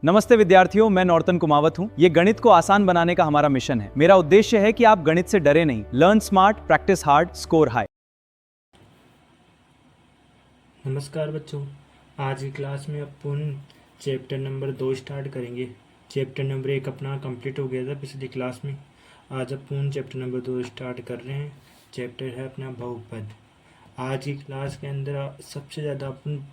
नमस्ते विद्यार्थियों, मैं नॉर्तन कुमावत हूँ। ये गणित को आसान बनाने का हमारा मिशन है। मेरा उद्देश्य है कि आप गणित से डरे नहीं। Learn smart, practice hard, score high. नमस्कार बच्चों, आज की क्लास में अपन चैप्टर नंबर 2 स्टार्ट करेंगे। चैप्टर नंबर 1 अपना कंप्लीट हो गया था पिछली क्लास में। आज अपन चैप्टर नंबर 2 स्टार्ट कर रहे हैं। चैप्टर है अपना बहुपद। आज की क्लास के अंदर सबसे ज़्यादा अपन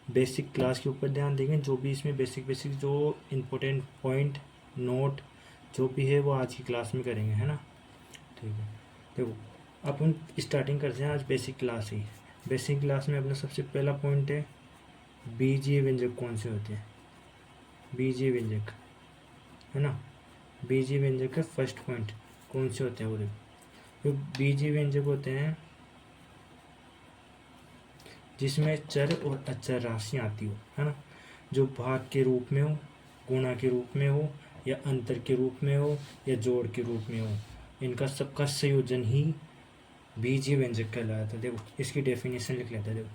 बेसिक क्लास के ऊपर ध्यान देंगे। जो भी इसमें बेसिक जो इम्पोर्टेंट पॉइंट नोट जो भी है वो आज की क्लास में करेंगे, है ना। ठीक है, देखो अपन स्टार्टिंग करते हैं आज बेसिक क्लास ही। बेसिक क्लास में अपना सबसे पहला पॉइंट है बीजीय व्यंजक कौन से होते हैं। बीजीय व्यंजक, है ना। बीजीय व्यंजक का फर्स्ट पॉइंट कौन से होते हैं वो देखो। जो बीजीय व्यंजक होते हैं जिसमें चर और अचर राशियाँ आती हो, है ना। जो भाग के रूप में हो, गुणा के रूप में हो, या अंतर के रूप में हो, या जोड़ के रूप में हो, इनका सबका संयोजन ही बीजीय व्यंजक कहलाता है। देखो इसकी डेफिनेशन लिख लेते हैं। देखो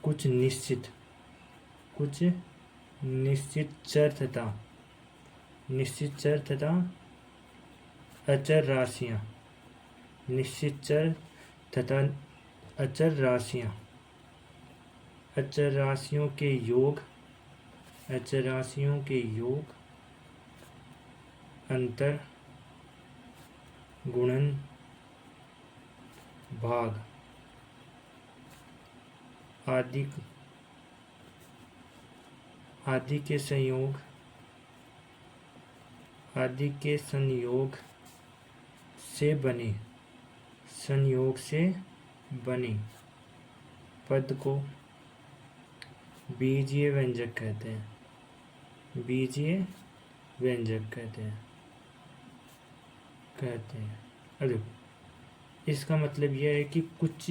कुछ निश्चित चर तथा अचर राशियाँ, निश्चित चर तथा अचर राशियाँ, अचर राशियों के योग अंतर गुणन भाग आदि के संयोग से बने पद को बीजीय व्यंजक कहते हैं। अरे इसका मतलब यह है कि कुछ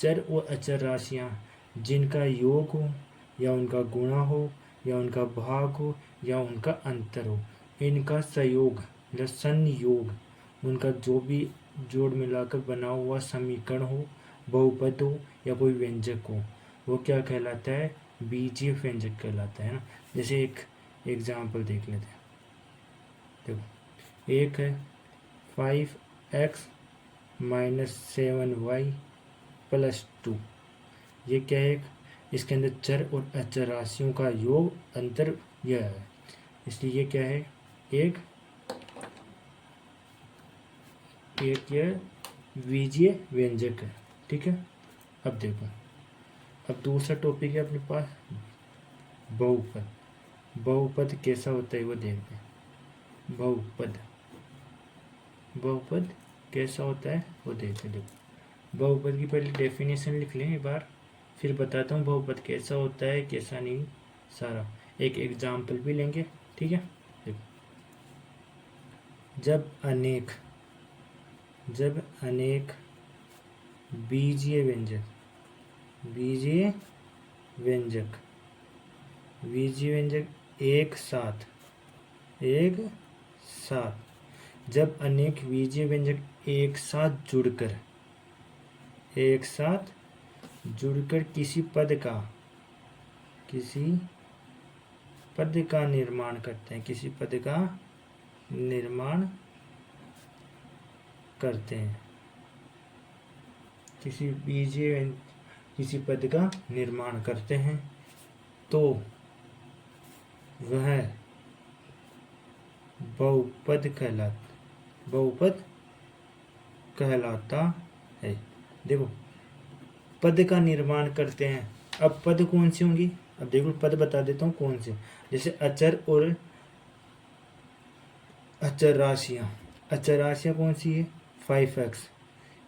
चर और अचर राशियाँ जिनका योग हो, या उनका गुणा हो, या उनका भाग हो, या उनका अंतर हो, इनका संयोग या संयोग, उनका जो भी जोड़ मिलाकर बना हुआ समीकरण हो, बहुपद हो, या कोई व्यंजक हो, वो क्या कहलाता है? बीजीय व्यंजक कहलाता है ना। जैसे एक एग्जाम्पल देख लेते हैं। देखो एक है 5x - 7y + 2। ये क्या है? इसके अंदर चर और अचर राशियों का योग अंतर यह है, इसलिए ये क्या है? एक यह बीजीय व्यंजक है। ठीक है, अब देखो, अब दूसरा टॉपिक है अपने पास बहुपद। बहुपद कैसा होता है वो देखते हैं। बहुपद कैसा होता है वो देखते हैं। देखो बहुपद की पहले डेफिनेशन लिख लें एक बार, फिर बताता हूँ बहुपद कैसा होता है कैसा नहीं, सारा एक एग्जाम्पल भी लेंगे। ठीक है, देखो जब अनेक बीजीय व्यंजक एक साथ जब अनेक बीजीय व्यंजक एक साथ जुड़कर किसी पद का निर्माण करते हैं, किसी पद का निर्माण करते हैं, तो वह बहुपद कहलाता है। देखो पद का निर्माण करते हैं, अब पद कौन सी होंगी? अब देखो पद बता देता हूँ कौन से। जैसे अचर और अचर राशियाँ कौन सी है? 5x,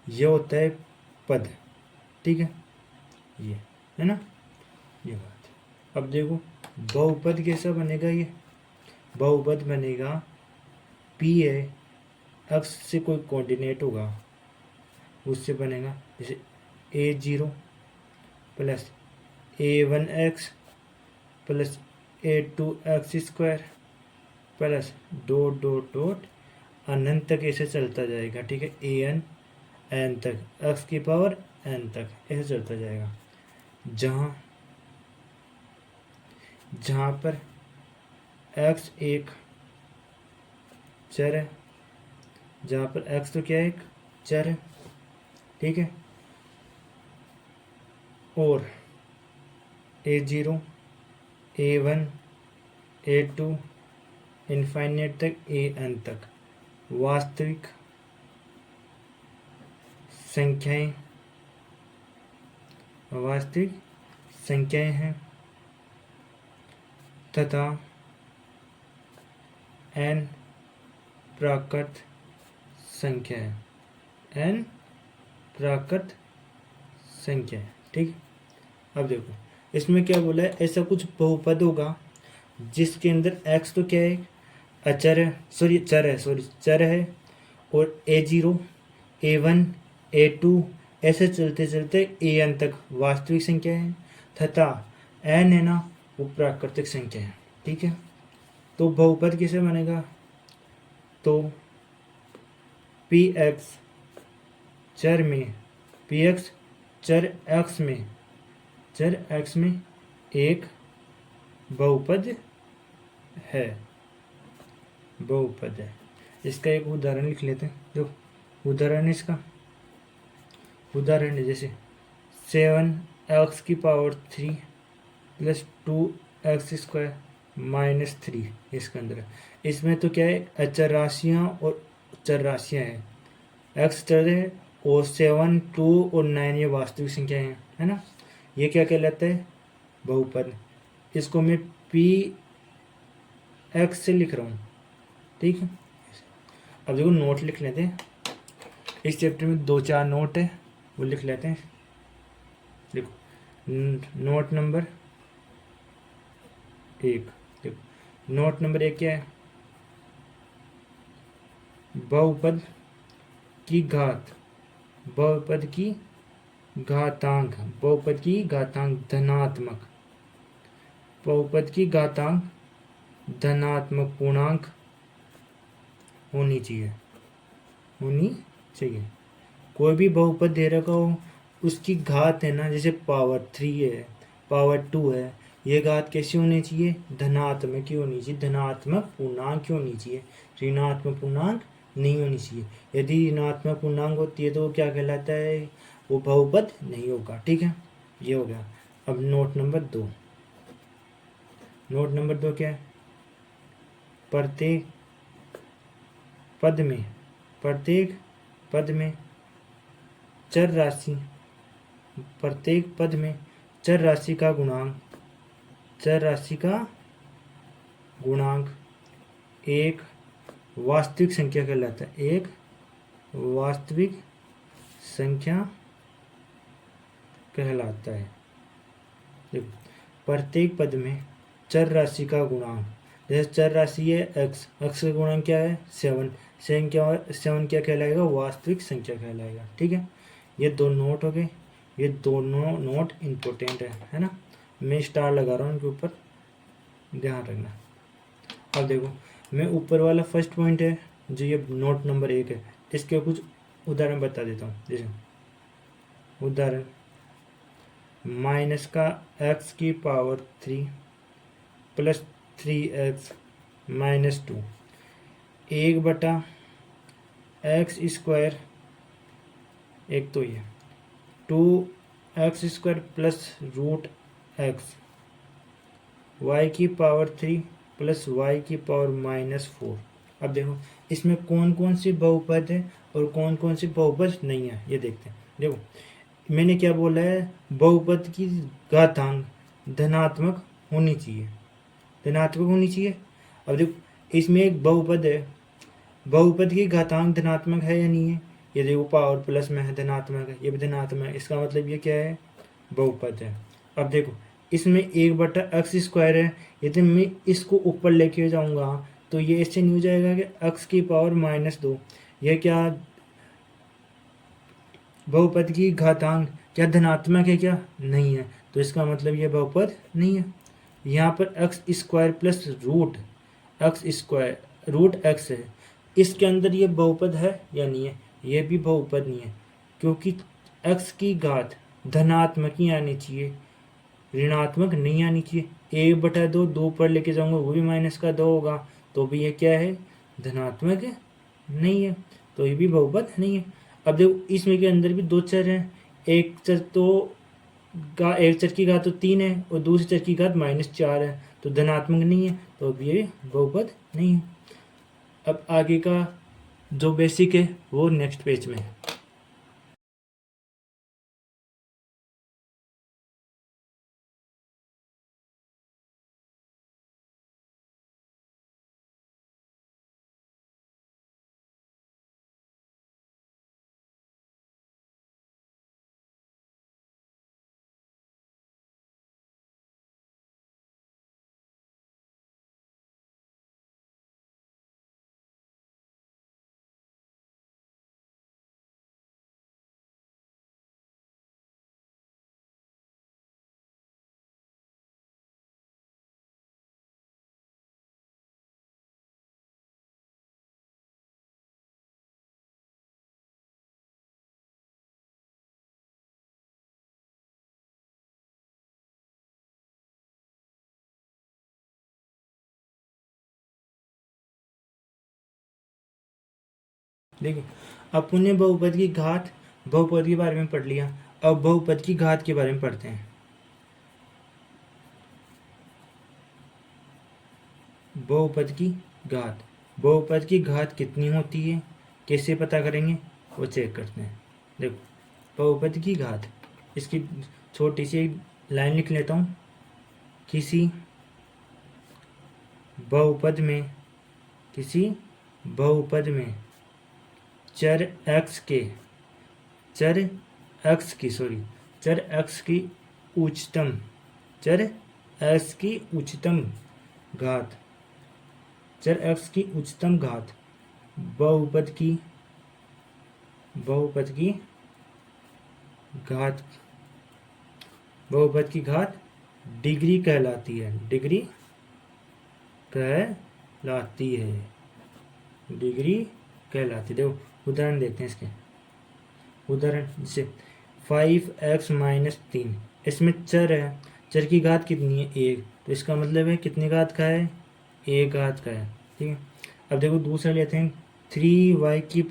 ये होता है पद। ठीक है, ये है ना, ये बात। अब देखो बहुपद कैसा बनेगा? ये बहुपद बनेगा P है, x से कोई कोऑर्डिनेट होगा उससे बनेगा। जैसे a0 + a1x + a2x² + ... अनंत तक ऐसे चलता जाएगा। ठीक है, n तक, x की पावर n तक ऐसे चलता जाएगा। जहाँ जहाँ पर x एक चर है, जहाँ पर x तो क्या है, एक चर है, ठीक है, और a0 a1 a2 इनफाइनाइट तक an तक वास्तविक संख्याएं हैं तथा n प्राकृत संख्या है, n प्राकृत संख्या है, ठीक। अब देखो इसमें क्या बोला है, ऐसा कुछ बहुपद होगा जिसके अंदर x तो क्या है, अचर है, चर है, और a0 a1 a2 ऐसे चलते चलते an तक वास्तविक संख्या है तथा n है ना वो प्राकृतिक संख्या है, ठीक है। तो बहुपद किसे बनेगा, तो px चर में px चर x में एक बहुपद है, इसका एक उदाहरण लिख लेते हैं। देखो उदाहरण इसका, उदाहरण है जैसे 7x की पावर 3 प्लस 2x² माइनस 3, इसके अंदर इसमें तो क्या है, अचर राशियाँ और चर राशियाँ हैं, x चर है और 7 2 और 9 ये वास्तविक संख्याएं हैं, है ना। ये क्या कहलाता है, बहुपद। इसको मैं px से लिख रहा हूँ, ठीक है। अब देखो नोट लिख लेते हैं, इस चैप्टर में 2-4 नोट है वो लिख लेते हैं। देखो नोट नंबर 1, देखो नोट नंबर 1 क्या है, बहुपद की घात, बहुपद की घातांक धनात्मक, बहुपद की घातांक धनात्मक पूर्णांक होनी चाहिए। कोई भी बहुपद दे रखा हो उसकी घात है ना, जैसे पावर 3 है, पावर 2 है, ये घात कैसी होनी चाहिए, धनात्मक की होनी चाहिए, धनात्मक पूर्णांक की होनी चाहिए, ऋणात्मक पूर्णांक नहीं होनी चाहिए। यदि ऋणात्मक पूर्णांक होती है तो वो क्या कहलाता है, वो बहुपद नहीं होगा, ठीक है। ये हो गया। अब नोट नंबर 2, नोट नंबर 2 क्या है, प्रत्येक पद में चर राशि का गुणांक एक वास्तविक संख्या कहलाता है, एक वास्तविक संख्या कहलाता है। देखो प्रत्येक पद में चर राशि का गुणांक, जैसे चर राशि है x का गुणांक क्या है 7 क्या कहलाएगा, वास्तविक संख्या कहलाएगा, ठीक है। ये 2 नोट हो गए, ये दोनों नोट इम्पोर्टेंट है ना। मैं स्टार लगा रहा हूँ इनके ऊपर, ध्यान रखना। अब देखो मैं ऊपर वाला फर्स्ट पॉइंट है जो ये नोट नंबर 1 है, इसके कुछ उदाहरण बता देता हूँ। जैसे उदाहरण माइनस का x की power 3 plus 3x minus 2 1/x², एक तो ये 2x² plus root x, y की पावर 3 प्लस y की पावर माइनस 4। अब देखो इसमें कौन कौन सी बहुपद है और कौन कौन सी बहुपद नहीं है, ये देखते हैं। देखो मैंने क्या बोला है, बहुपद की घातांक धनात्मक होनी चाहिए, अब देखो इसमें एक बहुपद है, बहुपद की घातांक धनात्मक है या नहीं है, ये देखो पावर प्लस में है, धनात्मक है, ये भी धनात्मक है, इसका मतलब ये क्या है, बहुपद है। अब देखो इसमें 1/x² है, यदि मैं इसको ऊपर लेके जाऊंगा तो ये इससे नहीं हो जाएगा कि x की पावर -2, यह क्या बहुपद की घातांक क्या धनात्मक है, क्या नहीं है, तो इसका मतलब ये बहुपद नहीं है। यहाँ पर x² प्लस रूट x है, इसके अंदर ये बहुपद है या नहीं है, ये भी बहुपद नहीं है, क्योंकि x की घात धनात्मक ही आनी चाहिए, ऋणात्मक नहीं आनी चाहिए। 1/2 2 पर लेके जाऊंगा वो भी -2 होगा, तो भी ये क्या है, धनात्मक नहीं है, तो ये भी बहुपद नहीं है। अब देखो इसमें के अंदर भी दो चर हैं, एक चर तो एक चर की घात तो 3 है और दूसरी चर की घात -4 है, तो धनात्मक नहीं है, तो अब ये बहुपद नहीं है। अब आगे का जो बेसिक है वो नेक्स्ट पेज में है। देखिए अपन ने बहुपद की घात, बहुपद के बारे में पढ़ लिया, अब बहुपद की घात के बारे में पढ़ते हैं। बहुपद की घात, बहुपद की घात कितनी होती है, कैसे पता करेंगे वो चेक करते हैं। देखो बहुपद की घात, इसकी छोटी सी एक लाइन लिख लेता हूँ। किसी बहुपद में, किसी बहुपद में चर x के, चर x की सॉरी चर x की उच्चतम, चर x की उच्चतम घात, चर x की उच्चतम घात बहुपद की, बहुपद की घात, बहुपद की घात डिग्री कहलाती है, डिग्री कहलाती है, डिग्री कहलाती है। देखो उदाहरण देखते हैं इसके, उदाहरण जैसे 5x - 3, इसमें चर है, चर की घात कितनी है 1, तो इसका मतलब है कितनी घात का है, 1 घात का है, ठीक है। अब देखो दूसरा लेते हैं 3y³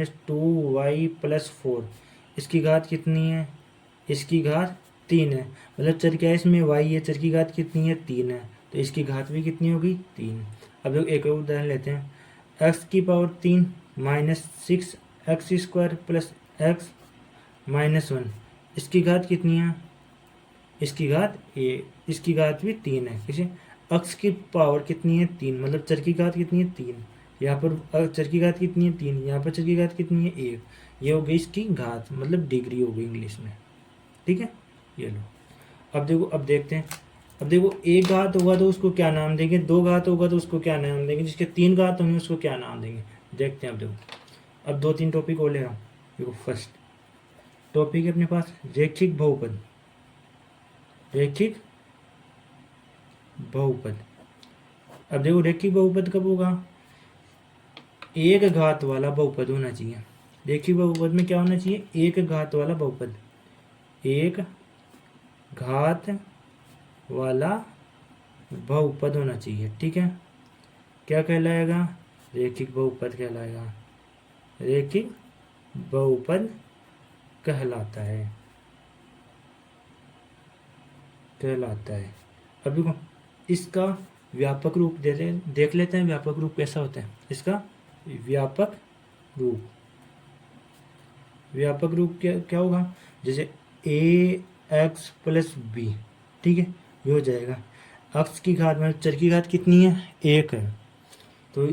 - 2y + 4, इसकी घात कितनी है, इसकी घात 3 है, मतलब चर क्या है इसमें y है, चर की घात कितनी है 3 है, तो इसकी घात भी कितनी होगी 3। अब देखो एक और उदाहरण लेते हैं x³ - 6x² + x - 1, इसकी घात कितनी है, इसकी घात इसकी घात भी 3 है, किसे x की पावर कितनी है 3, मतलब चर की घात कितनी है 3, यहाँ पर चर की घात कितनी है 3, यहाँ पर चर की घात कितनी है 1, ये हो गई इसकी घात, मतलब डिग्री हो गई इंग्लिश में, ठीक है। ये लो अब देखो, अब देखते हैं, अब देखो एक घात होगा तो उसको क्या नाम देंगे, 2 घात होगा तो उसको क्या नाम देंगे, जिसके 3 घात होंगे उसको क्या नाम देंगे, देखते हैं। अब देखो अब 2-3 टॉपिक और ले रहा हूँ। देखो फर्स्ट टॉपिक है अपने पास रैखिक बहुपद, रैखिक बहुपद। अब देखो रैखिक बहुपद कब होगा, एक घात वाला बहुपद होना चाहिए, रैखिक बहुपद में क्या होना चाहिए, एक घात वाला बहुपद, एक घात वाला बहुपद होना चाहिए, ठीक है। क्या कहलाएगा, रैखिक बहुपद कहलाएगा, रैखिक बहुपद कहलाता है, कहलाता है। अब देखो इसका व्यापक रूप देख लेते हैं, व्यापक रूप कैसा होता है इसका, व्यापक रूप, व्यापक रूप क्या क्या होगा, जैसे ax + b, ठीक है, ये हो जाएगा। x की घात मतलब चर की घात कितनी है 1 है, तो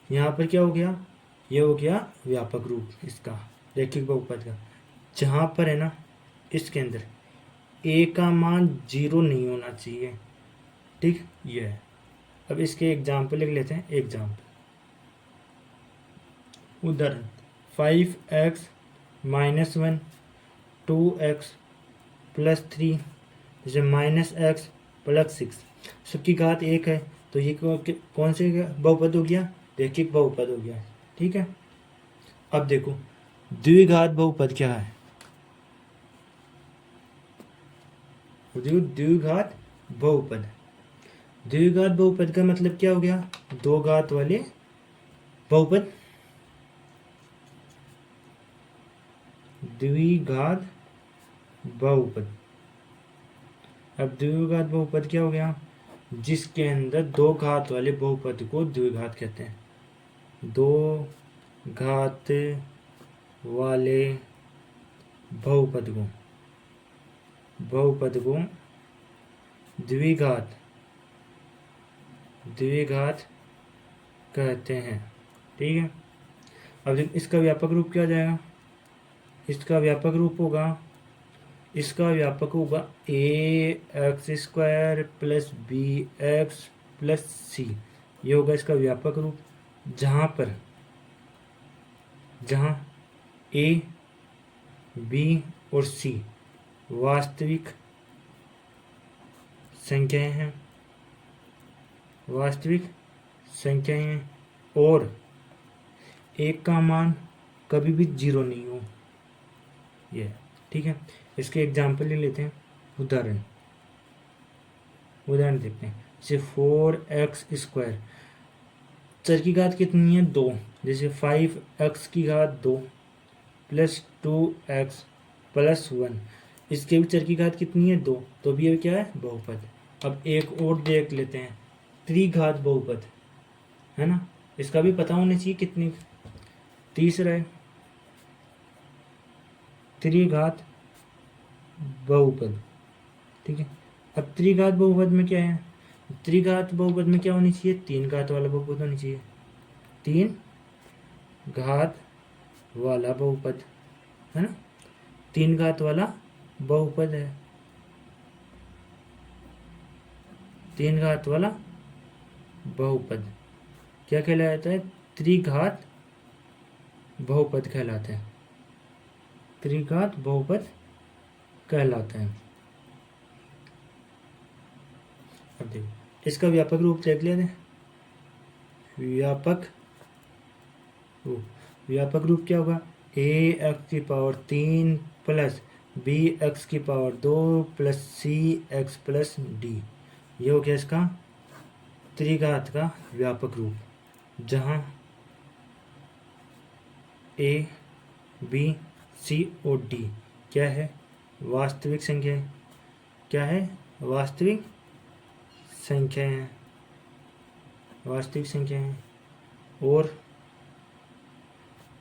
यहाँ पर क्या हो गया, ये हो गया व्यापक रूप इसका रैखिक बहुपद का, जहाँ पर है ना इसके अंदर a का मान 0 नहीं होना चाहिए, ठीक, ये है। अब इसके एग्जाम्पल लिख लेते हैं, एग्जाम्पल उदाहरण 5x - 1 2x + 3 जैसे -x + 6, सबकी घात 1 है, तो ये कौन से बहुपद हो गया, रैखिक बहुपद हो गया, ठीक है। अब देखो द्विघात बहुपद क्या है, देखो द्विघात बहुपद। द्विघात बहुपद का मतलब क्या हो गया? दो घात वाले बहुपद। द्विघात बहुपद। अब द्विघात बहुपद क्या हो गया? जिसके अंदर दो घात वाले बहुपद को द्विघात कहते हैं। दो घात वाले बहुपद को द्विघात कहते हैं। ठीक है। अब देखो इसका व्यापक रूप क्या हो जाएगा? इसका व्यापक होगा a x square plus b x plus c. ये होगा इसका व्यापक रूप, जहाँ ए बी और सी वास्तविक संख्याएं हैं और एक का मान कभी भी जीरो नहीं हो। ये ठीक है। इसके एग्जाम्पल ले लेते हैं, उदाहरण देखते हैं। जैसे 4x स्क्वायर, चर की घात कितनी है? 2। जैसे 5x की घात 2 प्लस 2x प्लस 1, इसके भी चर की घात कितनी है? 2। तो भी ये क्या है? बहुपद। अब एक और देख लेते हैं, त्रिघात बहुपद, है ना? इसका भी पता होना चाहिए कितनी। तीसरा है त्रिघात बहुपद। ठीक है। अब त्रिघात बहुपद में क्या है? त्रिघात बहुपद में क्या होनी चाहिए? तीन घात वाला बहुपद होनी चाहिए। तीन घात वाला बहुपद, है ना? तीन घात वाला बहुपद है। तीन घात वाला बहुपद क्या कहलाता है? त्रिघात बहुपद कहलाता है। त्रिघात बहुपद कहलाता है। अब देखो इसका व्यापक रूप देख लेते हैं। व्यापक रूप क्या होगा? ए एक्स की पावर 3 प्लस बी एक्स की power 2 plus c x plus D. ये हो गया इसका त्रिघात का व्यापक रूप, जहाँ ए बी सी और डी क्या है? वास्तविक संख्या है। क्या है? वास्तविक संख्या है और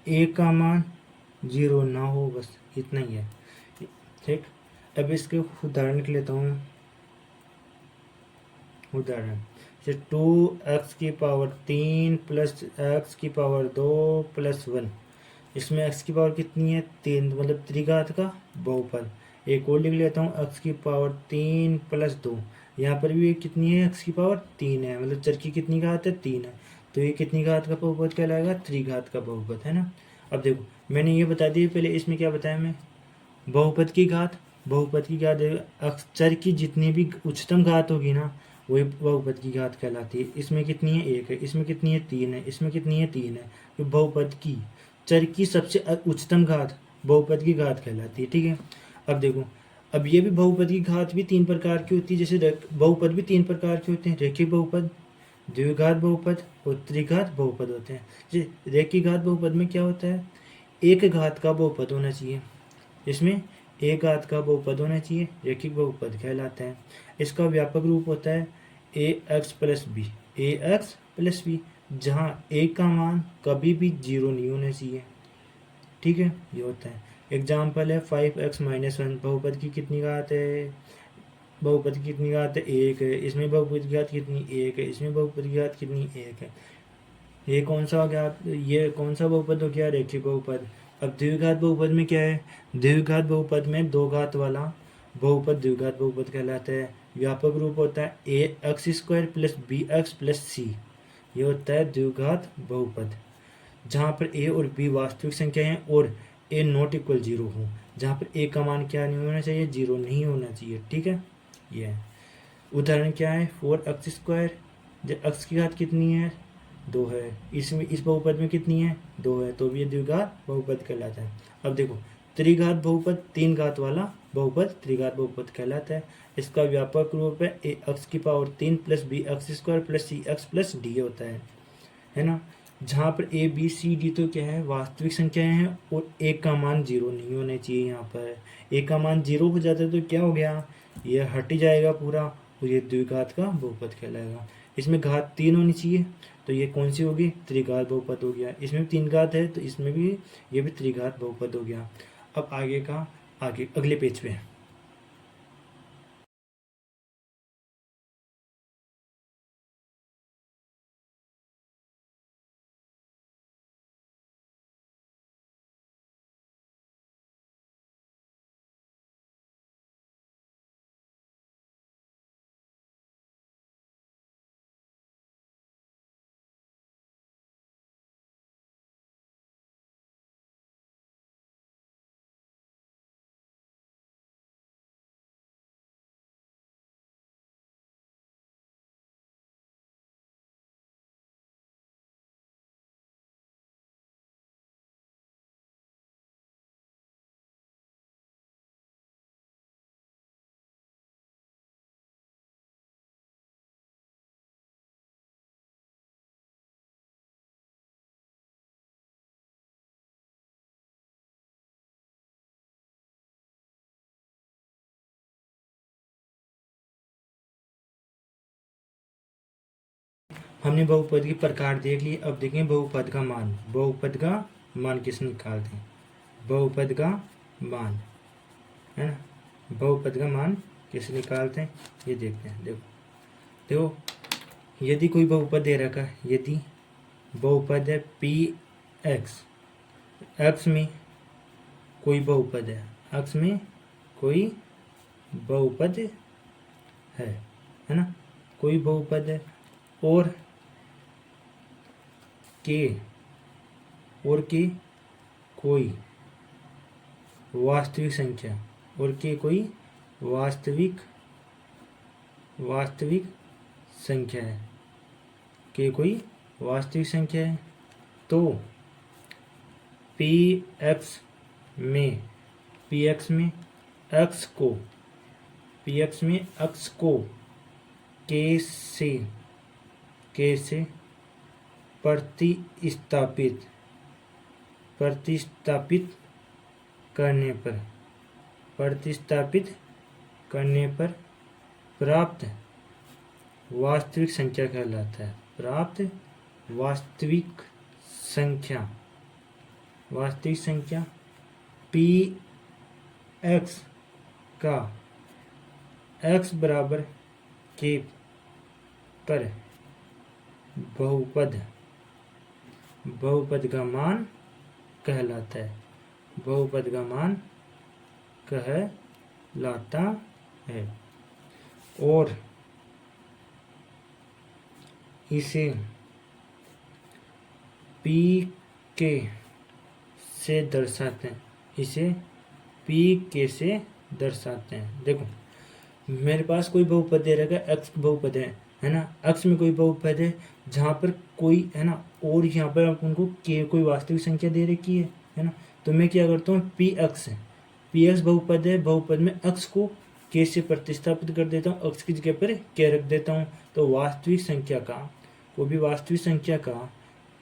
ए का मान जीरो ना हो, बस इतना ही है। ठीक। अब इसके उदाहरण के लेता हूँ। उदाहरण जैसे 2x की पावर 3 प्लस एक्स की पावर 2 प्लस 1, इसमें x की पावर कितनी है? 3, मतलब त्रिघात का बहुपद। एक और लिख लेता हूँ, x की पावर 3 प्लस 2, यहाँ पर भी कितनी है? x की पावर 3 है, मतलब चर की कितनी घात है? 3 है। तो ये कितनी घात का बहुपद कहलाएगा? त्रिघात का बहुपद, है ना? अब देखो मैंने ये बता दिया पहले, इसमें क्या बताया मैं? बहुपद की घात चर की जितनी भी उच्चतम घात होगी ना, वही बहुपद की घात कहलाती है। इसमें कितनी है? 1 है। इसमें कितनी है? 3 है। इसमें कितनी है? 3 है। तो बहुपद की चर की सबसे उच्चतम घात बहुपद की घात कहलाती है। ठीक है। अब देखो, अब ये भी बहुपद की घात भी 3 प्रकार की होती है। जैसे बहुपद भी 3 प्रकार के होते हैं, रेखिक बहुपद, द्विघात बहुपद और त्रिघात बहुपद होते हैं। जैसे रेखिक घात बहुपद में क्या होता है? एक घात का बहुपद होना चाहिए। इसमें एक घात का बहुपद होना चाहिए, रेखिक बहुपद कहलाता है। इसका व्यापक रूप होता है ए एक्स प्लस बी, जहाँ ए का मान कभी भी जीरो नहीं होना चाहिए। ठीक है, ये होता है। एग्जाम्पल है 5x माइनस 1, बहुपद की कितनी घात है? बहुपद की कितनी घात है? 1 है। इसमें बहुपद की घात कितनी? 1 है। इसमें बहुपद की घात कितनी? 1 है। ये कौन सा हो गया? ये कौन सा बहुपद हो गया? रेखिक बहुपद। अब द्विघात बहुपद में क्या है? द्विघात बहुपद में दो घात वाला बहुपद द्विघात बहुपद कहलाता है। व्यापक रूप होता है a x square plus b x plus c. ये होता है द्विघात बहुपद, जहाँ पर ए और बी वास्तविक संख्या है और ए नॉट इक्वल जीरो हो, जहाँ पर ए का मान क्या नहीं होना चाहिए? जीरो नहीं होना चाहिए। ठीक है। ये है। उदाहरण क्या है? 4x स्क्वायर, जब x की घात कितनी है? 2 है। इसमें इस बहुपद में कितनी है? 2 है। तो भी ये द्विघात बहुपद कहलाता है। अब देखो त्रिघात बहुपद, 3 घात वाला बहुपद त्रिघात बहुपद कहलाता है। इसका व्यापक रूप है ए एक्स की power 3 plus b x square plus c x plus d होता है ना। जहाँ पर ए बी सी डी तो क्या है, वास्तविक संख्याएं हैं और ए का मान 0 नहीं होना चाहिए। यहाँ पर ए का मान 0 हो जाता है तो क्या हो गया, ये हट जाएगा पूरा और ये द्विघात का बहुपद कहलाएगा। इसमें घात 3 होनी चाहिए तो ये कौन सी होगी, त्रिघात बहुपद हो गया। इसमें भी 3 घात है तो इसमें भी ये भी त्रिघात बहुपद हो गया। अब आगे का आगे अगले पेज पे हमने बहुपद के प्रकार देख लिए। अब देखें बहुपद का मान। बहुपद का मान किस निकालते हैं, बहुपद का मान है ना, बहुपद का मान कैसे निकालते हैं ये देखते हैं। देखो देखो यदि कोई बहुपद दे रखा है, यदि बहुपद है पी एक्स, एक्स में कोई बहुपद है, एक्स में कोई बहुपद है ना, कोई बहुपद है और के कोई वास्तविक संख्या, और के कोई वास्तविक संख्या है, के कोई वास्तविक संख्या है, तो पी एक्स में एक्स को के से प्रतिस्थापित करने पर प्राप्त वास्तविक संख्या कहलाता है। प्राप्त वास्तविक संख्या पी एक्स का एक्स बराबर के पर बहुपद का मान कहलाता है। बहुपद का मान कहलाता है और इसे पी के से दर्शाते हैं। इसे पी के से दर्शाते हैं। देखो मेरे पास कोई बहुपद दे रखा है, एक्स बहुपद है ना, एक्स में कोई बहुपद है जहाँ पर कोई है ना, और यहाँ पर आप उनको के कोई वास्तविक संख्या दे रखी है ना, तो मैं क्या करता हूँ, पी एक्स बहुपद है, बहुपद में एक्स को के से प्रतिस्थापित कर देता हूँ, एक्स की जगह पर के रख देता हूँ, तो वास्तविक संख्या का, कोई भी वास्तविक संख्या का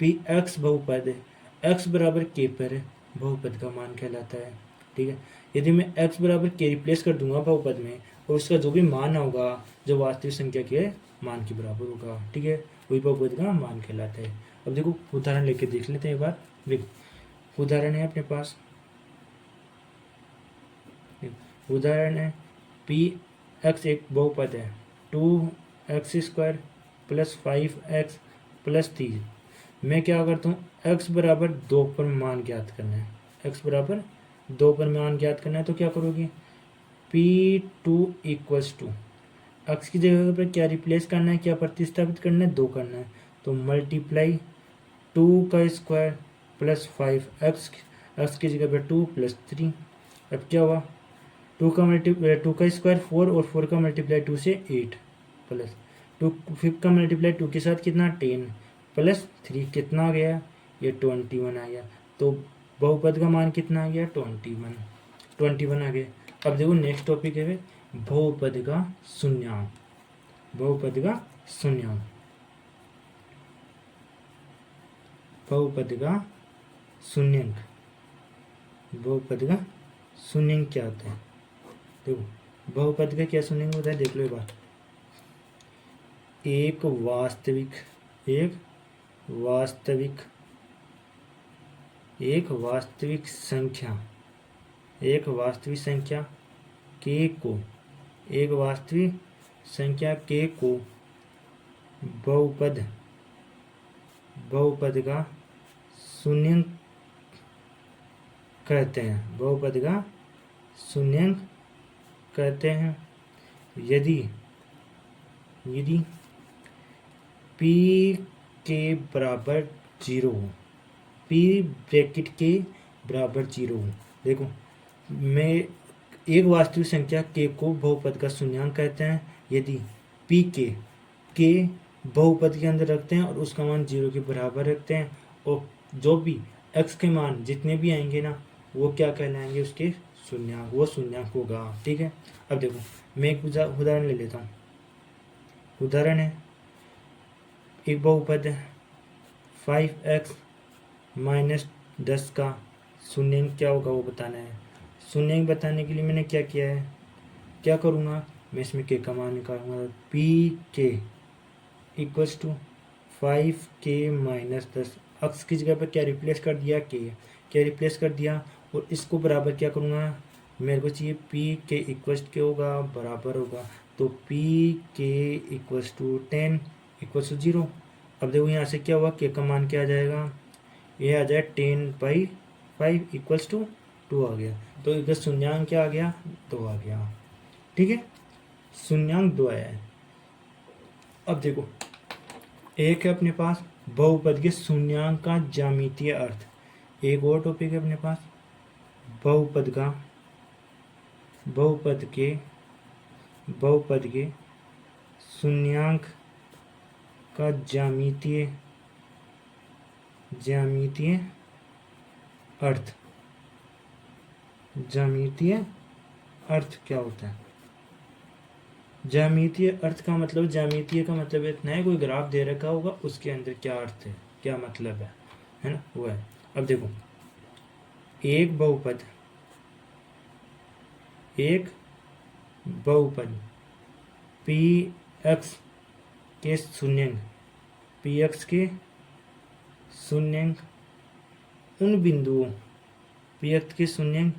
पी एक्स बहुपद है, एक्स बराबर के पर है, बहुपद का मान कहलाता है। ठीक है, यदि मैं एक्स बराबर के रिप्लेस कर दूंगा बहुपद में और उसका जो भी मान होगा जो वास्तविक संख्या के मान के बराबर होगा, ठीक है, वही बहुपद का मान कहलाता है। अब देखो उदाहरण लेके देख लेते हैं एक बार। देखो उदाहरण है अपने पास, उदाहरण है पी एक्स एक बहुपद है, 2x² प्लस 5x प्लस 3। मैं क्या करता हूँ, x बराबर 2 पर मान ज्ञात करना है, x बराबर 2 पर मान ज्ञात करना है, तो क्या करोगे, P2 इक्वल्स टू एक्स की जगह पर क्या रिप्लेस करना है, क्या प्रतिस्थापित करना है, 2 करना है, तो मल्टीप्लाई 2 का स्क्वायर प्लस 5x, एक्स की जगह पर 2 प्लस 3। अब क्या हुआ, 2 का स्क्वायर 4 और 4 का मल्टीप्लाई 2 से 8 प्लस 2, 5 का मल्टीप्लाई 2 के साथ कितना 10 प्लस 3 कितना आ गया, ये 21 आ गया। तो बहुपद का मान कितना आ गया, 21 आ गया। अब देखो नेक्स्ट टॉपिक है बहुपद का शून्यांक, बहुपद का शून्यांक, बहुपद का शून्यांक, बहुपद का शून्यांक क्या होता है? देखो बहुपद का क्या शून्यांक होता है, देख लो एक बार। एक वास्तविक, एक वास्तविक, एक वास्तविक संख्या, एक वास्तविक संख्या के को, एक वास्तविक संख्या के को बहुपद, बहुपद का शून्यांक कहते हैं, बहुपद का शून्यांक कहते हैं यदि, यदि p के बराबर 0 हो, p ब्रैकेट के बराबर 0 हो। देखो मैं एक वास्तविक संख्या k को बहुपद का शून्यांक कहते हैं यदि p के बहुपद के अंदर रखते हैं और उसका मान 0 के बराबर रखते हैं, और जो भी x के मान जितने भी आएंगे ना वो क्या कहलाएंगे, उसके शून्यांक, वो शून्यांक होगा। ठीक है, अब देखो मैं एक उदाहरण ले लेता हूँ। उदाहरण है एक बहुपद है 5x माइनस 10 का शून्यांक क्या होगा वो बताना है। शून्यांक बताने के लिए मैंने क्या किया है, क्या करूँगा मैं इसमें के का मान निकालूंगा, p के equals to 5k minus 10, x की जगह पर क्या रिप्लेस कर दिया, k, क्या रिप्लेस कर दिया, और इसको बराबर क्या करूँगा, मेरे को चाहिए p के इक्वल्स क्या होगा, बराबर होगा, तो p के इक्वल्स टू 10 इक्वल्स टू 0। अब देखो यहाँ से क्या हुआ, k का मान क्या आ जाएगा, ये आ जाए 10/5 इक्वल्स टू 2 आ गया, तो इधर शून्यांक क्या आ गया, 2 आ गया। ठीक है, शून्यांक 2 आया है। अब देखो एक है अपने पास बहुपद के शून्यांक का ज्यामितीय अर्थ, एक और टॉपिक है अपने पास बहुपद का, बहुपद के शून्यांक का ज्यामितीय अर्थ, ज्यामितीय अर्थ क्या होता है। ज्यामितीय अर्थ का मतलब, ज्यामितीय का मतलब इतना है कोई ग्राफ दे रखा होगा उसके अंदर क्या अर्थ है, क्या मतलब है ना, वो है। अब देखो एक बहुपद, एक बहुपद px के शून्यांक, px के शून्यांक उन बिंदुओं, px के शून्यांक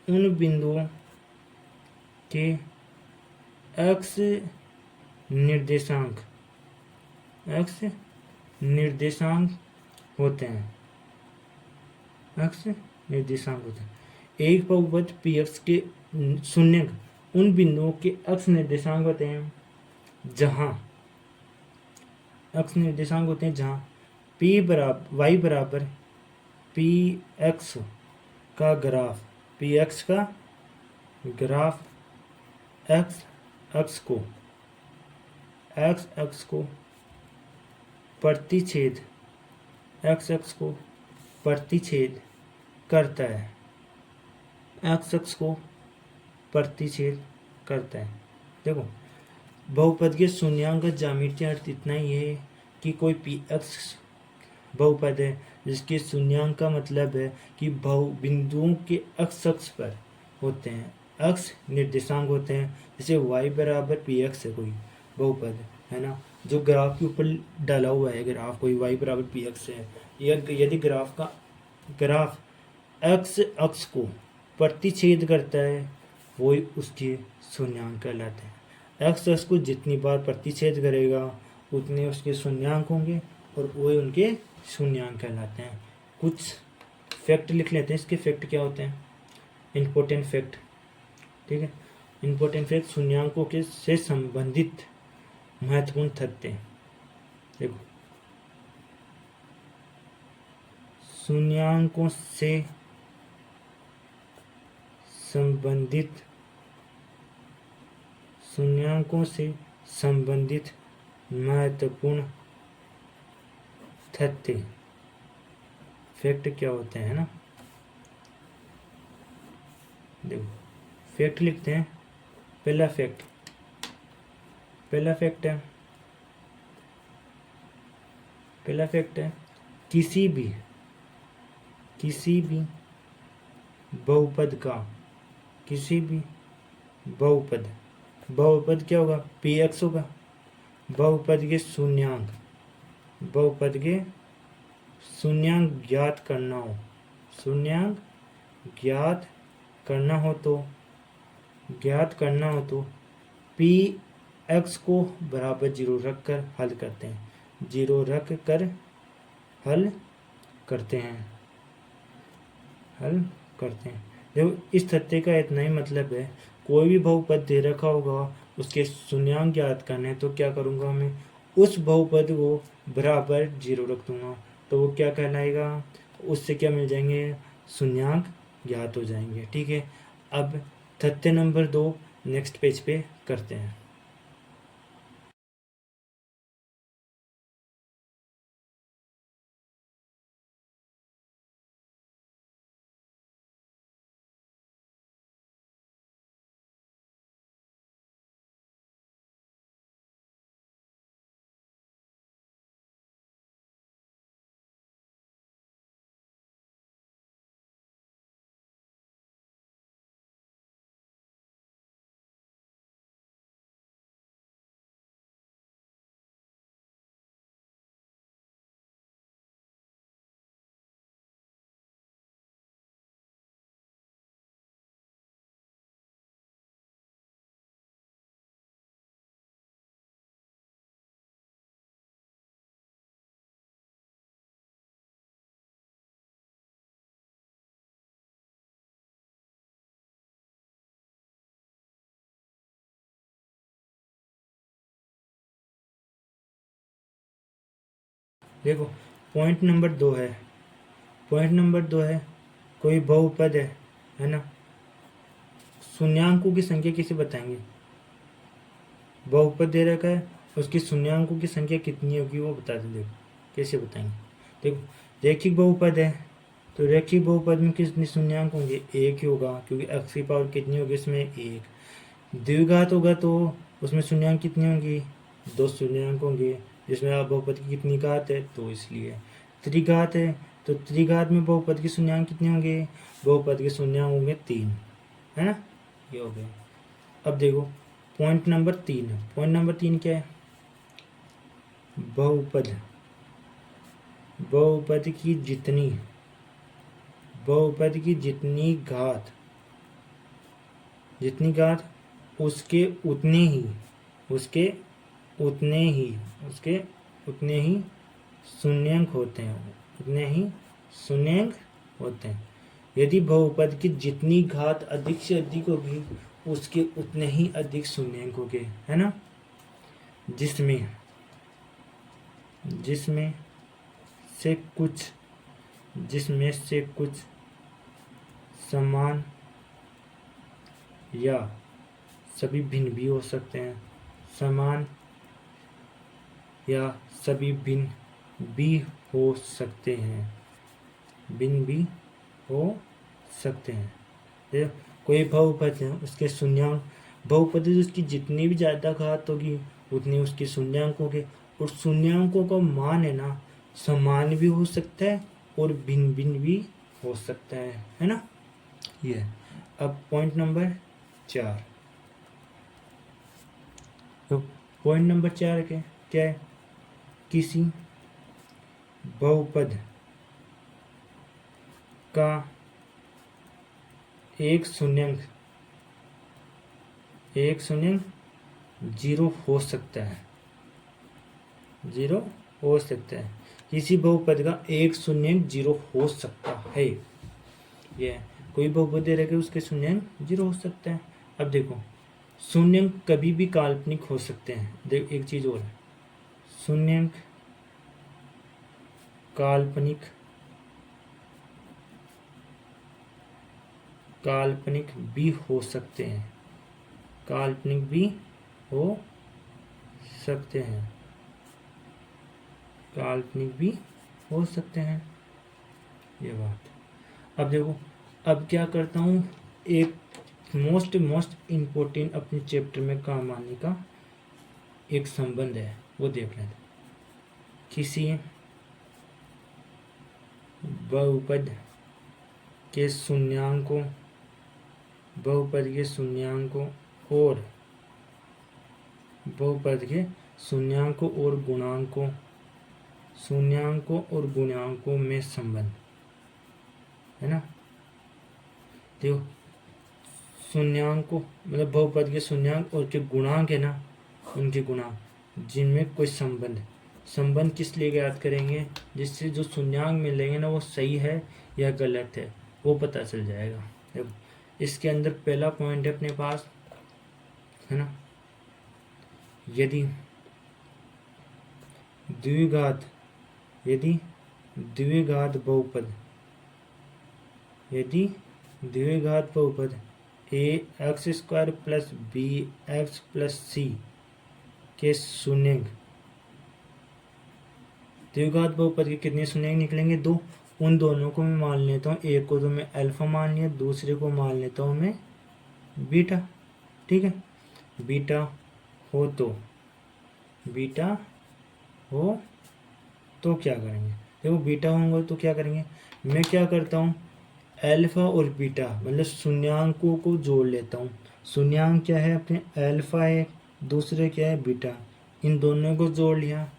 उन बिंदुओं के x निर्देशांक, x निर्देशांक होते हैं, x निर्देशांक होते हैं। एक बहुपद px के शून्यांक उन बिंदुओं के x निर्देशांक होते हैं जहां, x निर्देशांक होते हैं जहां p बराबर y बराबर px का ग्राफ, px का ग्राफ x अक्ष को प्रतिच्छेद, x अक्ष को प्रतिच्छेद करता है, x अक्ष को प्रतिच्छेद करता है। देखो बहुपद के शून्यांक का ज्यामितीय अर्थ इतना ही है कि कोई px बहुपद है जिसके शून्यांक का मतलब है कि बिंदुओं के x अक्ष पर होते हैं, x निर्देशांक होते हैं, जैसे y बराबर px है कोई बहुपद है ना, जो ग्राफ के ऊपर डाला हुआ है, ग्राफ कोई y बराबर px है, यदि ग्राफ x अक्ष को प्रतिच्छेद करता है वही उसके शून्यांक कहलाते हैं। x अक्ष को जितनी बार प्रतिच्छेद करेगा उतने उसके शून्यांक होंगे और वही उनके शून्यांक कहलाते हैं। कुछ फैक्ट लिख लेते हैं, इसके फैक्ट क्या होते हैं, इम्पोर्टेंट फैक्ट। ठीक है, इम्पोर्टेंट फैक्ट शून्यांकों के से संबंधित महत्वपूर्ण तथ्य। देखो शून्यांकों से संबंधित महत्वपूर्ण तथ्य, फैक्ट क्या होते हैं ना। देखो फैक्ट लिखते हैं, पहला फैक्ट है किसी भी बहुपद क्या होगा, px होगा। बहुपद के शून्यांक ज्ञात करना हो तो px को बराबर 0 रख कर हल करते हैं। देखो इस तथ्य का इतना ही मतलब है, कोई भी बहुपद दे रखा होगा उसके शून्यांक ज्ञात करने, तो क्या करूँगा मैं, उस बहुपद को बराबर 0 रख दूंगा, तो वो क्या कहलाएगा, उससे क्या मिल जाएंगे, शून्यांक ज्ञात हो जाएंगे। ठीक है, अब तथ्य नंबर 2 नेक्स्ट पेज पे करते हैं। देखो पॉइंट नंबर 2 है, कोई बहुपद है ना, शून्यांकों की संख्या किसे बताएंगे, बहुपद दे रखा है, उसकी शून्यांकों की संख्या कितनी होगी वो बता दें। देखो कैसे बताएंगे, देखो रेखिक बहुपद है तो रेखिक बहुपद में कितने शून्यांक होंगे, 1 ही होगा, क्योंकि x की पावर कितनी होगी इसमें, 1। द्विघात होगा तो उसमें शून्यांक कितने होंगे, 2 शून्यांक होंगे, जिसमें आप बहुपद की कितनी घात है, तो इसलिए। त्रिघात है तो त्रिघात में बहुपद के शून्यांक कितने होंगे, बहुपद के शून्यांक होंगे 3, है ना, ये हो गया। अब देखो पॉइंट नंबर 3 क्या है, बहुपद की जितनी घात उसके उतने ही शून्यांक होते हैं, यदि बहुपद की जितनी घात अधिक से अधिक होगी उसके उतने ही अधिक शून्यांक होंगे, है ना, जिसमें से कुछ समान या सभी भिन्न भी हो सकते हैं, देखो कोई बहुपद है उसके शून्यांक, बहुपद उसकी जितनी भी ज़्यादा घात होगी उतनी उसके शून्यांक होंगे, और शून्यांकों का मान है ना, समान भी हो सकता है और भिन्न भी हो सकता है ना, ये। अब पॉइंट नंबर 4, तो पॉइंट नंबर 4 क्या है, किसी बहुपद का एक शून्यांक 0 हो सकता है, किसी बहुपद का एक शून्यांक 0 हो सकता है, ये कोई बहुपद दे रखे उसके शून्यांक 0 हो सकता है। अब देखो शून्यांक कभी भी काल्पनिक हो सकते हैं, देखो एक चीज और है, शून्यांक काल्पनिक भी हो सकते हैं, ये बात। अब देखो, अब क्या करता हूँ, एक मोस्ट इम्पोर्टेंट अपने चैप्टर में काम आने का एक संबंध है, वो देख लेते। किसी बहुपद के शून्यांकों और बहुपद के शून्यांकों और गुणांकों में संबंध है ना। देखो शून्यांकों मतलब बहुपद के शून्यांक और जो गुणांक है ना, उनके गुणांक जिनमें कोई संबंध किस लिए ज्ञात करेंगे, जिससे जो शून्यांक मिलेंगे ना वो सही है या गलत है वो पता चल जाएगा। देखो इसके अंदर पहला पॉइंट है अपने पास है ना, यदि द्विघात बहुपद a x square plus b x plus c के शून्यंक, द्विघात बहुपद के कितने शून्यंक निकलेंगे? 2। उन दोनों को मैं मान लेता हूँ, एक को तो मैं अल्फा मान लिया, दूसरे को मान लेता हूँ मैं बीटा। ठीक है, बीटा हो तो क्या करेंगे? देखो बीटा होंगे तो क्या करेंगे, मैं क्या करता हूँ अल्फा और बीटा मतलब शून्यांकों को जोड़ लेता हूँ। शून्यांक क्या है अपने, अल्फा है, दूसरे क्या है बीटा, इन दोनों को जोड़ लिया।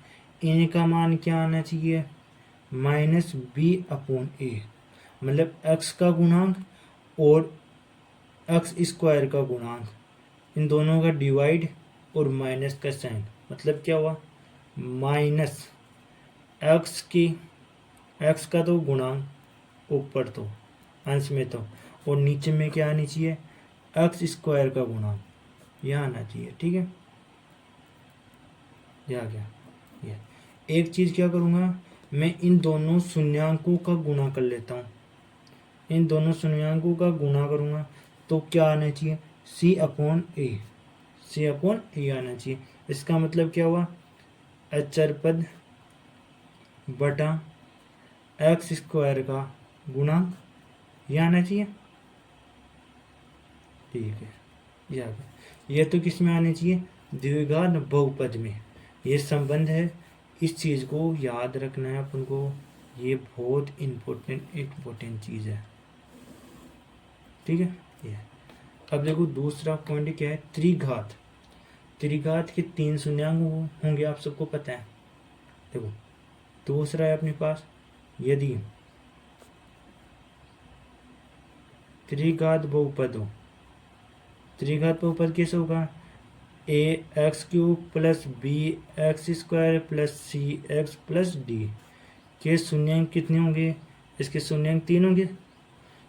इनका मान क्या आना चाहिए? -b/a, मतलब x का गुणांक और x स्क्वायर का गुणांक, इन दोनों का डिवाइड और माइनस का साइन, मतलब क्या हुआ माइनस x का तो गुणांक ऊपर तो अंश में तो, और नीचे में क्या आनी चाहिए x स्क्वायर का गुणांक, यह आना चाहिए। ठीक है, यह आ गया। यह एक चीज़ क्या करूँगा, मैं इन दोनों शून्यांकों का गुणा कर लेता हूँ, इन दोनों शून्यांकों का गुणा करूँगा तो क्या आना चाहिए c/a आना चाहिए। इसका मतलब क्या हुआ, अचरपद बटा एक्स स्क्वायर का गुणांक, यह आना चाहिए। ठीक है, यह तो किस में आना चाहिए, द्विघात बहुपद में। ये संबंध है, इस चीज़ को याद रखना है अपन को, ये बहुत इम्पोर्टेंट चीज़ है। ठीक है, ये अब देखो दूसरा पॉइंट क्या है, त्रिघात के 3 शून्यांक होंगे, आप सबको पता है। देखो दूसरा है अपने पास, यदि त्रिघात बहुपद कैसे होगा, ax³ plus bx² plus cx plus d के शून्यांक कितने होंगे, इसके शून्यांक 3 होंगे।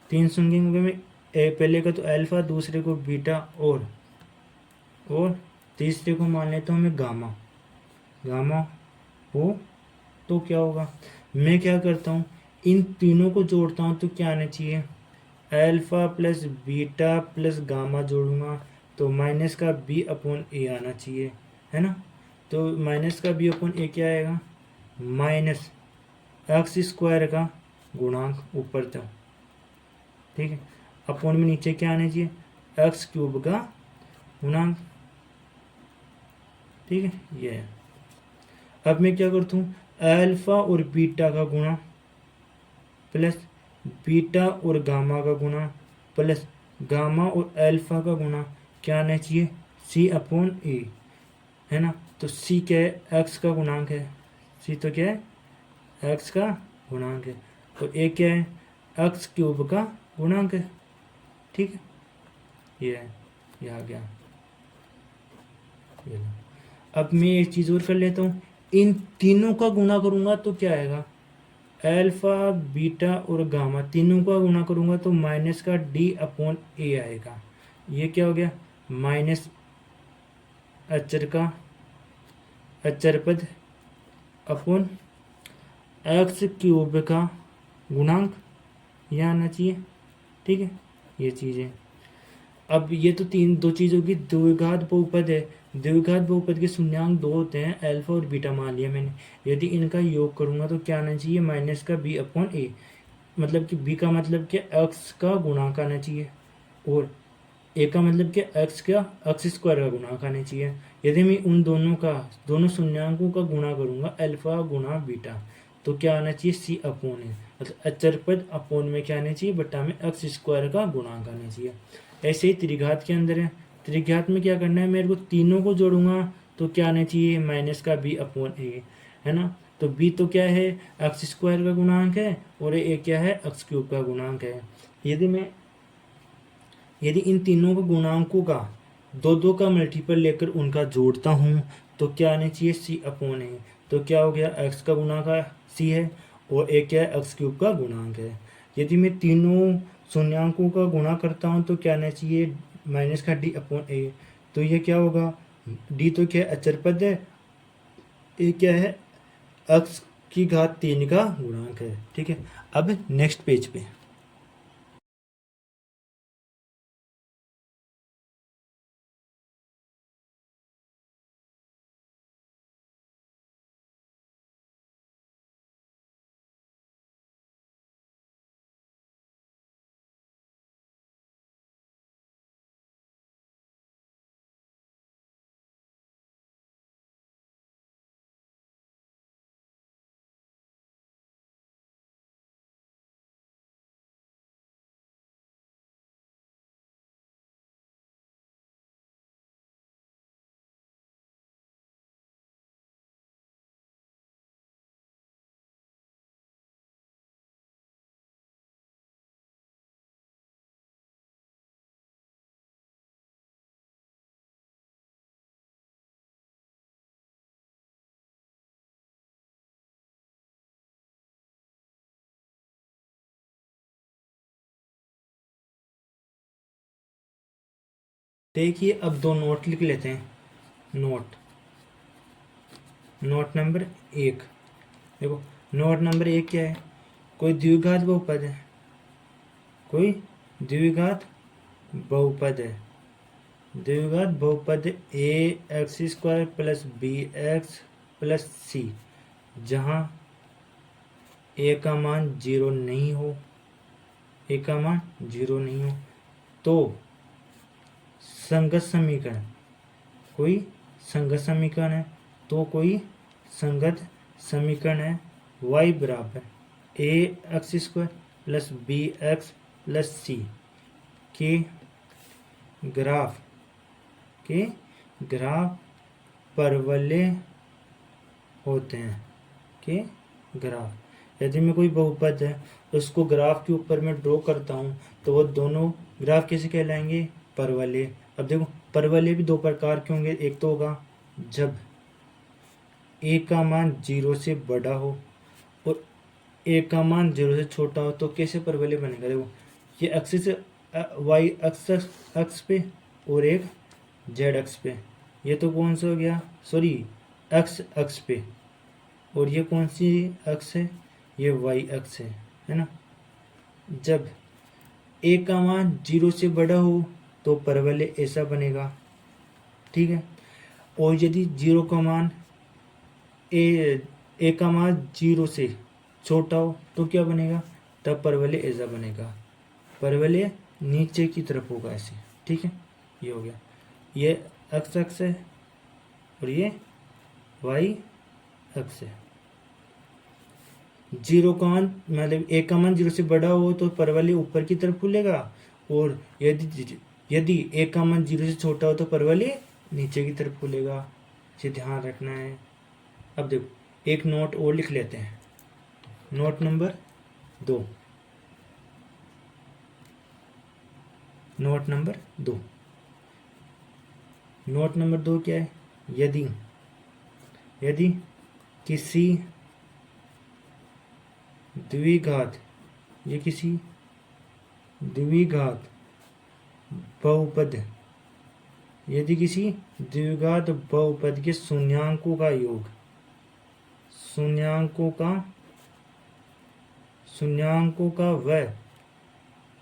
3 शून्यांक होंगे में पहले का तो अल्फा, दूसरे को बीटा और तीसरे को मान लेता हूँ मैं गामा हो तो क्या होगा, मैं क्या करता हूँ इन तीनों को जोड़ता हूँ तो क्या आना चाहिए alpha plus beta plus gamma जोड़ूंगा तो माइनस का b/a आना चाहिए, है ना। तो माइनस का b/a क्या आएगा, माइनस एक्स स्क्वायर का गुणांक ऊपर तक। ठीक है, अपॉन में नीचे क्या आना चाहिए x³ का गुणांक। ठीक है, ये है। अब मैं क्या करता हूँ अल्फा और बीटा का गुणा प्लस बीटा और गामा का गुणा प्लस गामा और अल्फा का गुणा क्या आना चाहिए c/a, है ना। तो c क्या है, x का गुणांक है, c तो क्या है x का गुणांक है, और a क्या है x³ का गुणांक है। ठीक है, ये है, ये आ गया। अब मैं एक चीज़ और कर लेता हूँ, इन तीनों का गुणा करूँगा तो क्या आएगा अल्फा बीटा और गामा तीनों का गुणा करूँगा तो माइनस का d/a आएगा। ये क्या हो गया, माइनस अचरपद अपॉन x³ का गुणांक, यह आना चाहिए। ठीक है, ये चीज़ें। अब ये तो दो चीज़ों की द्विघात बहुपद है, द्विघात बहुपद के शून्यांक 2 होते हैं, अल्फा और बीटा मान लिया मैंने। यदि इनका योग करूँगा तो क्या आना चाहिए माइनस का b/a, मतलब कि b का मतलब क्या x का गुणांक आना चाहिए, और ए का मतलब कि एक्स का एक्स स्क्वायर का गुणांक आना चाहिए। यदि मैं उन दोनों शून्यांकों का गुणा करूंगा अल्फा गुणा बीटा, तो क्या आना चाहिए सी अपोन है, मतलब अचर पद अपोन में क्या आना चाहिए बटा में एक्स स्क्वायर का गुणांक आना चाहिए। ऐसे ही त्रिघात के अंदर है, त्रिघात में क्या करना है, मेरे को तीनों को जोड़ूंगा तो क्या आना चाहिए माइनस का बी अपोन ए, है ना। तो बी तो क्या है एक्स स्क्वायर का गुणांक है और ए क्या है एक्स क्यूब का गुणांक है। यदि इन तीनों को गुणांकों का दो दो का मल्टीपल लेकर उनका जोड़ता हूँ तो क्या आना चाहिए सी अपोन है। तो क्या हो गया एक्स का गुणांक सी है और ए क्या है एक्स क्यूब का गुणांक है। यदि मैं तीनों शून्यांकों का गुणा करता हूँ तो क्या आना चाहिए माइनस का डी अपोन ए। तो ये क्या होगा, डी तो क्या है अचर पद है, ए क्या है एक्स की घात 3 का गुणांक है। ठीक है, अब नेक्स्ट पेज पे देखिए, अब दो नोट लिख लेते हैं। नोट नंबर 1, देखो नोट नंबर 1 क्या है, कोई द्विघात बहुपद है, कोई द्विघात बहुपद है, द्विघात बहुपद a x square plus b x plus c, जहाँ ए का मान 0 नहीं हो, ए का मान 0 नहीं हो तो संगत समीकरण, कोई संगत समीकरण है, तो कोई संगत समीकरण है y बराबर a x square plus b x plus c के ग्राफ परवलय होते हैं, के ग्राफ। यदि मैं कोई बहुपद है उसको ग्राफ के ऊपर मैं ड्रॉ करता हूँ तो वो दोनों ग्राफ कैसे कहलाएंगे परवलय। अब देखो परवलय भी दो प्रकार के होंगे, एक तो होगा जब ए का मान 0 से बड़ा हो और ए का मान 0 से छोटा हो तो कैसे परवलय बनेगा। देखो ये एक्सिस वाई अक्ष पे और एक जेड अक्ष पे, ये तो कौन सा हो गया सॉरी एक्स अक्ष पे, और ये कौन सी अक्ष है ये वाई अक्ष है ना। जब ए का मान 0 से बड़ा हो तो परवलय ऐसा बनेगा, ठीक है। और यदि 0 का मान ए का मान 0 से छोटा हो तो क्या बनेगा, तब परवलय ऐसा बनेगा, परवलय नीचे की तरफ होगा ऐसे, ठीक है। ये हो गया, ये एक्स अक्ष है और ये वाई अक्ष है। 0 का मान मतलब ए का मान 0 से बड़ा हो तो परवलय ऊपर की तरफ खुलेगा, और यदि ए का मान 0 से छोटा हो तो परवलय नीचे की तरफ खुलेगा, इसे ध्यान रखना है। अब देखो एक नोट और लिख लेते हैं, note number 2, note number 2, note number 2 क्या है, यदि किसी द्विघात, ये किसी द्विघात बहुपद, यदि किसी द्विघात बहुपद के शून्यांकों का योग, शून्यांकों का व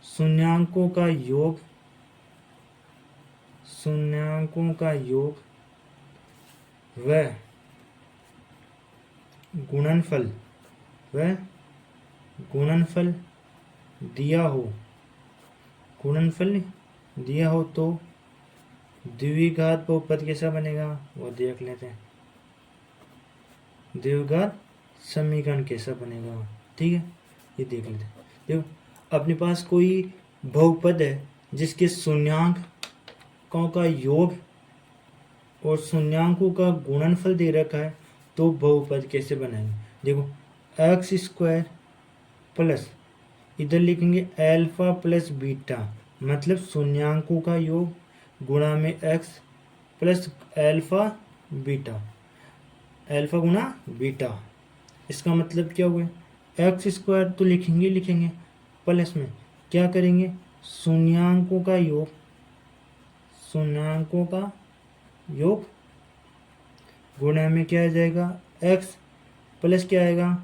शून्यांकों का योग, शून्यांकों का योग व गुणनफल दिया हो, गुणनफल दिया हो तो द्विघात बहुपद कैसा बनेगा वो देख लेते हैं। द्विघात समीकरण कैसा बनेगा, ठीक है, ये देख लेते हैं। देखो अपने पास कोई बहुपद है जिसके शून्यांकों का योग और शून्यांकों का गुणनफल दे रखा है, तो बहुपद कैसे बनाएंगे। देखो एक्स स्क्वायर प्लस इधर लिखेंगे अल्फा प्लस बीटा, मतलब शून्यांकों का योग गुणा में x plus alpha beta, alpha गुणा बीटा। इसका मतलब क्या हुआ, एक्स स्क्वायर तो लिखेंगे प्लस में क्या करेंगे शून्यांकों का योग, शून्यांकों का योग गुणा में क्या आ जाएगा एक्स प्लस क्या आएगा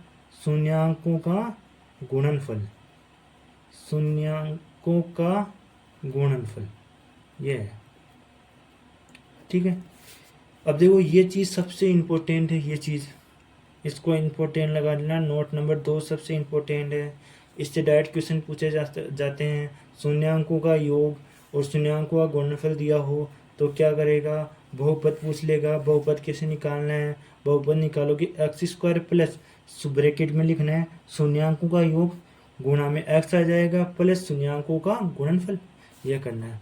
शून्यांकों का गुणनफल, शून्यांकों का गुणनफल, ये है, ठीक है। अब देखो ये चीज़ सबसे इम्पोर्टेंट है, ये चीज़ इसको इम्पोर्टेंट लगा लेना। नोट नंबर 2 सबसे इम्पोर्टेंट है, इससे डायरेक्ट क्वेश्चन पूछे जाते हैं। शून्यांकों का योग और शून्यांकों का गुणनफल दिया हो तो क्या करेगा, बहुपद पूछ लेगा। बहुपद कैसे निकालना है, बहुपद निकालोगे एक्स स्क्वायर प्लस ब्रैकेट में लिखना है शून्यांकों का योग गुणा में एक्स आ जाएगा प्लस शून्यांकों का गुणनफल, यह करना है।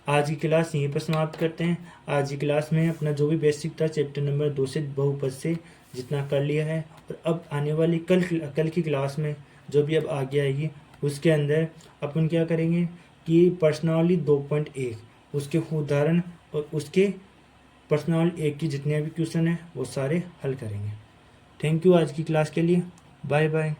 आज की क्लास यहीं पर समाप्त करते हैं। आज की क्लास में अपना जो भी बेसिक था चैप्टर नंबर 2 से बहुपद से जितना कर लिया है, और अब आने वाली कल की क्लास में जो भी अब आगे आएगी उसके अंदर अपन क्या करेंगे कि प्रश्नावली 2.1 उसके उदाहरण और उसके प्रश्नावली 1 की जितने भी क्वेश्चन हैं वो सारे हल करेंगे। थैंक यू आज की क्लास के लिए, बाय बाय।